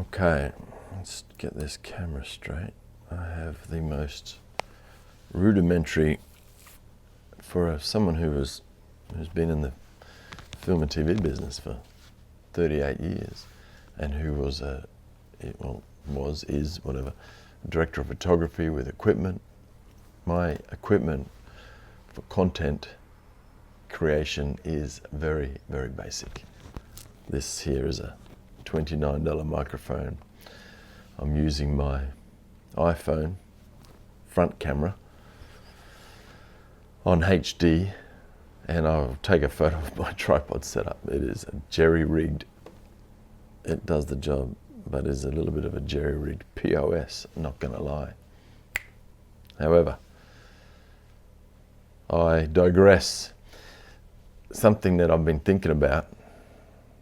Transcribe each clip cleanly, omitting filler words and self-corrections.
Okay, let's get this camera straight. I have the most rudimentary, for someone who's been in the film and TV business for 38 years and who was is director of photography with equipment. My equipment for content creation is very, very basic. This here is a $29 microphone. I'm using my iPhone front camera on HD, and I'll take a photo of my tripod setup. It is a jerry-rigged, it does the job, but is a little bit of a jerry-rigged POS, not gonna lie. However, I digress. Something that I've been thinking about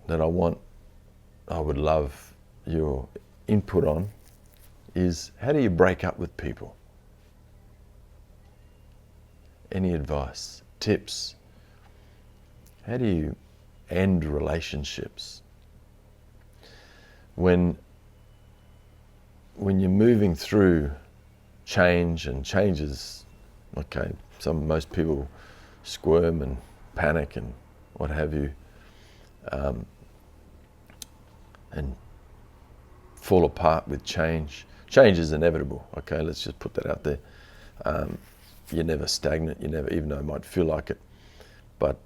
that I would love your input on is, how do you break up with people? Any advice, tips? How do you end relationships? When you're moving through change, and changes, okay, most people squirm and panic and what have you, and fall apart with change. Change is inevitable, okay, let's just put that out there. You're never stagnant, even though it might feel like it, but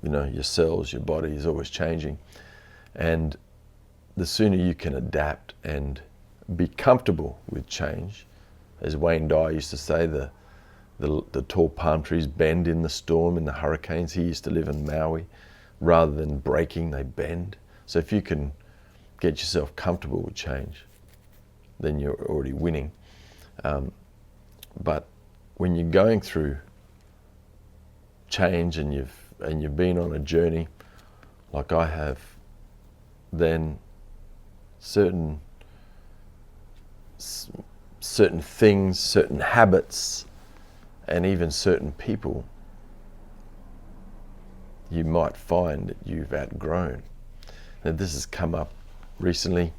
your cells, your body is always changing. And the sooner you can adapt and be comfortable with change, as Wayne Dyer used to say, the tall palm trees bend in the storm, in the hurricanes. He used to live in Maui. Rather than breaking, they bend. So if you can get yourself comfortable with change, then you're already winning. But when you're going through change and you've been on a journey like I have, then certain things, certain habits, and even certain people, you might find that you've outgrown. Now, this has come up recently,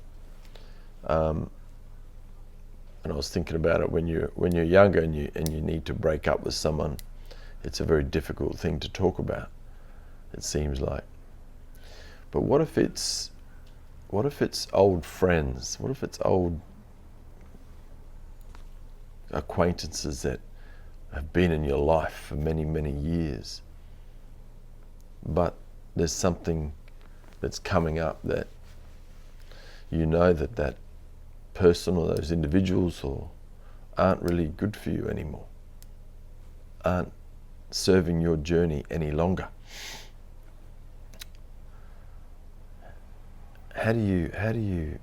and I was thinking about it. When you're younger and you need to break up with someone, it's a very difficult thing to talk about, it seems like. But what if it's old friends? What if it's old acquaintances that have been in your life for many, many years, but there's something that's coming up that that person or those individuals aren't really good for you anymore, aren't serving your journey any longer. How do you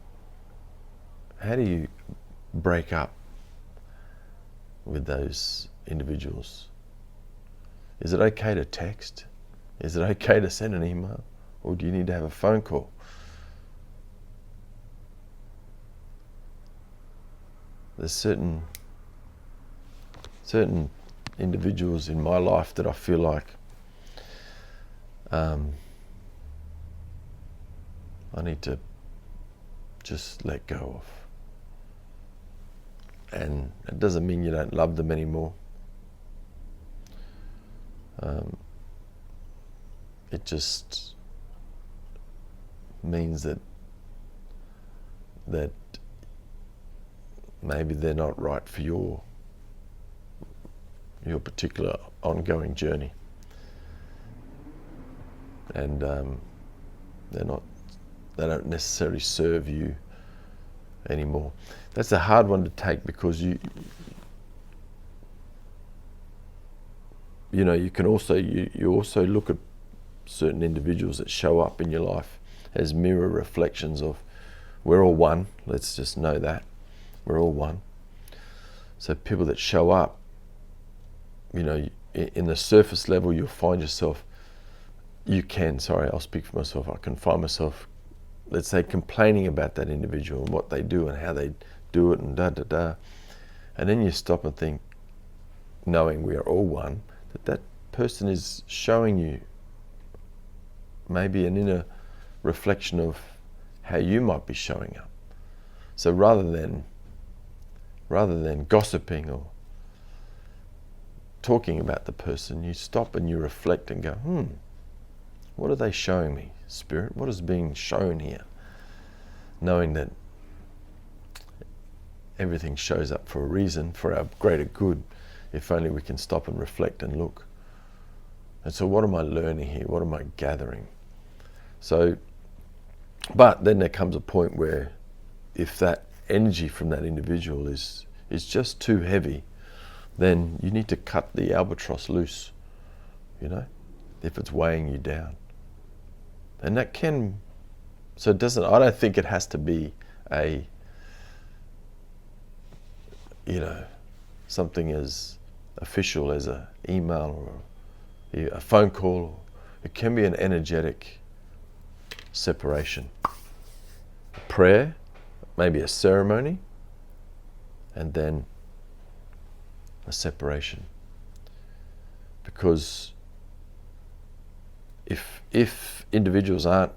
break up with those individuals? Is it okay to text? Is it okay to send an email? Or do you need to have a phone call? There's certain individuals in my life that I feel like I need to just let go of. And it doesn't mean you don't love them anymore. It just means that maybe they're not right for your particular ongoing journey, and they don't necessarily serve you anymore. That's a hard one to take, because you can also you also look at certain individuals that show up in your life as mirror reflections of, we're all one. Let's just know that we're all one. So people that show up, in the surface level, you'll find yourself, I'll speak for myself, I can find myself, let's say, complaining about that individual and what they do and how they do it and da-da-da. And then you stop and think, knowing we are all one, that person is showing you maybe an inner reflection of how you might be showing up. So rather than gossiping or talking about the person, you stop and you reflect and go, what are they showing me, Spirit? What is being shown here? Knowing that everything shows up for a reason, for our greater good, if only we can stop and reflect and look. And so what am I learning here? What am I gathering? So, but then there comes a point where if that energy from that individual is just too heavy, then you need to cut the albatross loose, if it's weighing you down. And that can, so it doesn't, I don't think it has to be something as official as an email or a phone call. It can be an energetic separation. A prayer, maybe a ceremony, and then a separation. Because if individuals aren't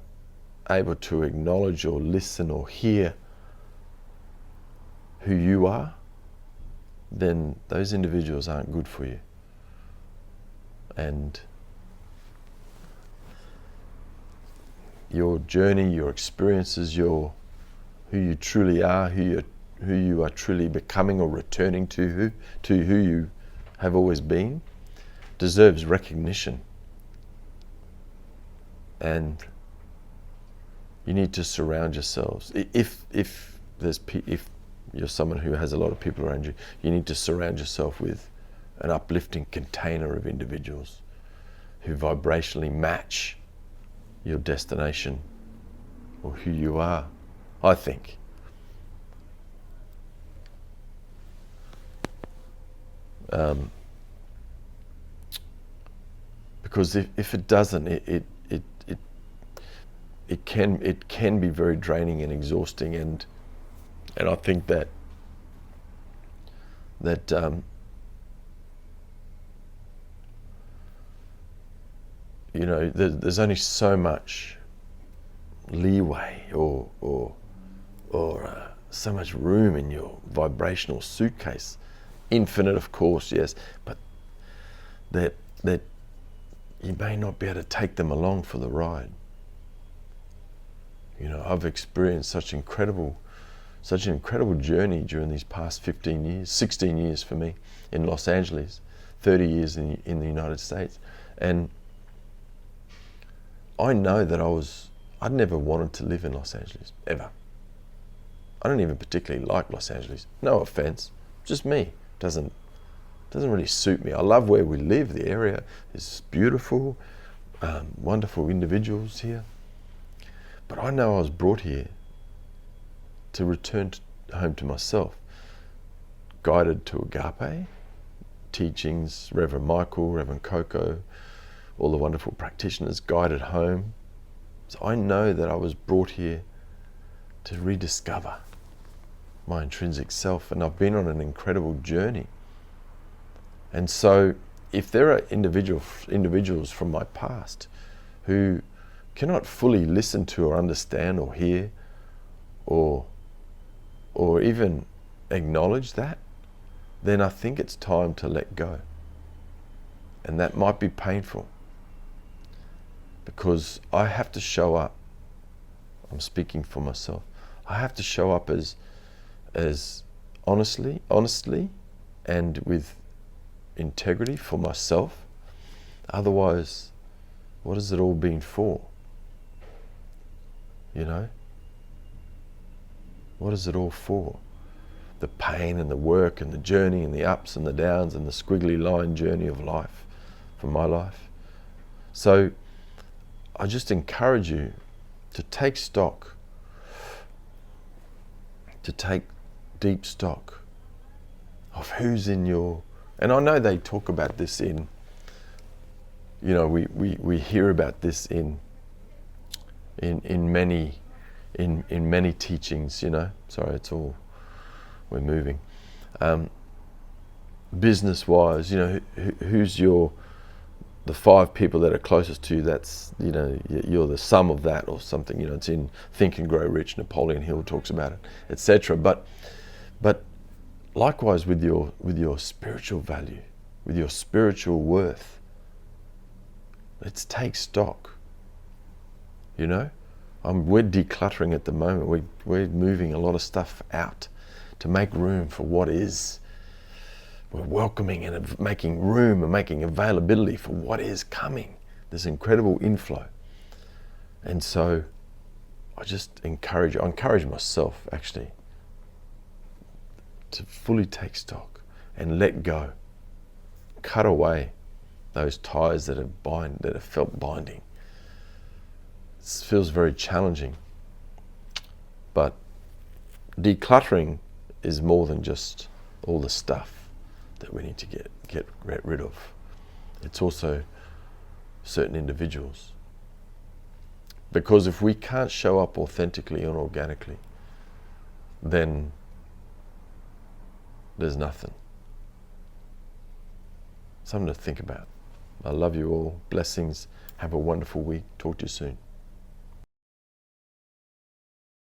able to acknowledge or listen or hear who you are, then those individuals aren't good for you. And your journey, your experiences, who you truly are, who you are truly becoming or returning to who you have always been, deserves recognition. And you need to surround yourselves. If you're someone who has a lot of people around you, you need to surround yourself with an uplifting container of individuals who vibrationally match your destination or who you are, I think. Because if it doesn't, it can be very draining and exhausting, and I think that there's only so much leeway or so much room in your vibrational suitcase. Infinite, of course, yes, but that you may not be able to take them along for the ride. I've experienced such an incredible journey during these past 15 years, 16 years for me in Los Angeles, 30 years in the United States. And I know that I'd never wanted to live in Los Angeles, ever. I don't even particularly like Los Angeles. No offense, just me. Doesn't really suit me. I love where we live. The area is beautiful, wonderful individuals here. But I know I was brought here to return home to myself, guided to Agape, teachings, Reverend Michael, Reverend Coco, all the wonderful practitioners, guided home. So I know that I was brought here to rediscover my intrinsic self, and I've been on an incredible journey. And so if there are individuals from my past who cannot fully listen to or understand or hear or even acknowledge that, then I think it's time to let go. And that might be painful, because I have to show up. I'm speaking for myself. I have to show up as honestly and with integrity for myself. Otherwise, what has it all been for? What is it all for? The pain and the work and the journey and the ups and the downs and the squiggly line journey of life, for my life. So I just encourage you to take stock, to take deep stock of who's in your, and I know they talk about this in, we hear about this in many teachings, sorry, we're moving. Business-wise, who's your the 5 people that are closest to you, that's, you know, you're the sum of that or something. You know, it's in Think and Grow Rich. Napoleon Hill talks about it, etc. But likewise with your spiritual value, with your spiritual worth, let's take stock. You know, we're decluttering at the moment. We're moving a lot of stuff out to make room for what is. We're welcoming and making room and making availability for what is coming. This incredible inflow. And so I just encourage myself actually to fully take stock and let go. Cut away those ties that have felt binding. It feels very challenging. But decluttering is more than just all the stuff that we need to get rid of. It's also certain individuals. Because if we can't show up authentically and organically, then there's nothing. Something to think about. I love you all. Blessings. Have a wonderful week. Talk to you soon.